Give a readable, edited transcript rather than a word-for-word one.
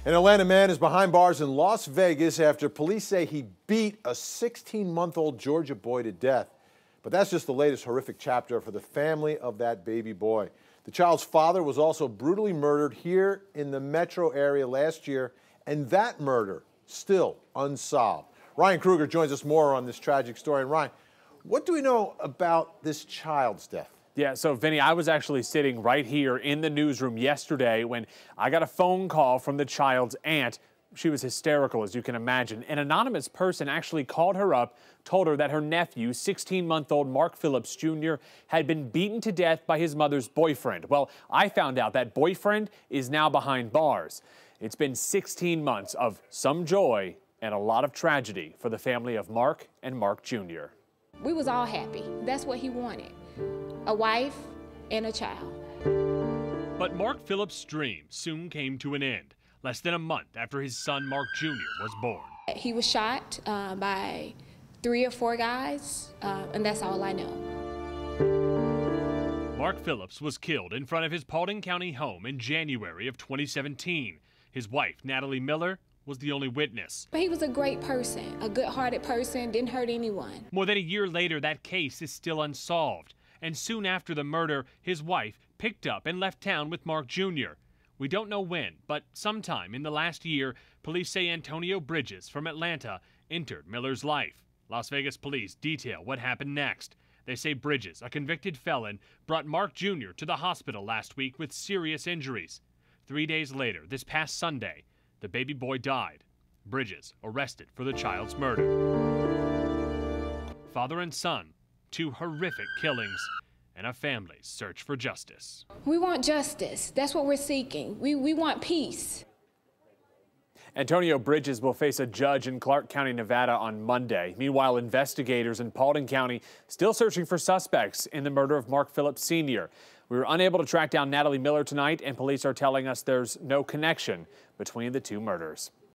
An Atlanta man is behind bars in Las Vegas after police say he beat a 16-month-old Georgia boy to death. But that's just the latest horrific chapter for the family of that baby boy. The child's father was also brutally murdered here in the metro area last year, and that murder still unsolved. Ryan Kruger joins us more on this tragic story. And Ryan, what do we know about this child's death? Yeah, so Vinny, I was actually sitting right here in the newsroom yesterday when I got a phone call from the child's aunt. She was hysterical, as you can imagine. An anonymous person actually called her up, told her that her nephew, 16-month-old Mark Phillips Jr., had been beaten to death by his mother's boyfriend. Well, I found out that boyfriend is now behind bars. It's been 16 months of some joy and a lot of tragedy for the family of Mark and Mark Jr. We was all happy. That's what he wanted. A wife and a child. But Mark Phillips' dream soon came to an end, less than a month after his son Mark Jr. was born. He was shot by 3 or 4 guys, and that's all I know. Mark Phillips was killed in front of his Paulding County home in January of 2017. His wife, Natalie Miller, was the only witness. But he was a great person, a good-hearted person, didn't hurt anyone. More than a year later, that case is still unsolved. And soon after the murder, his wife picked up and left town with Mark Jr. We don't know when, but sometime in the last year, police say Antonio Bridges from Atlanta entered Miller's life. Las Vegas police detail what happened next. They say Bridges, a convicted felon, brought Mark Jr. to the hospital last week with serious injuries. 3 days later, this past Sunday, the baby boy died. Bridges arrested for the child's murder. Father and son, 2 horrific killings, and a family's search for justice. We want justice. That's what we're seeking. We want peace. Antonio Bridges will face a judge in Clark County, Nevada on Monday. Meanwhile, investigators in Paulding County still searching for suspects in the murder of Mark Phillips Sr. We were unable to track down Natalie Miller tonight, and police are telling us there's no connection between the 2 murders.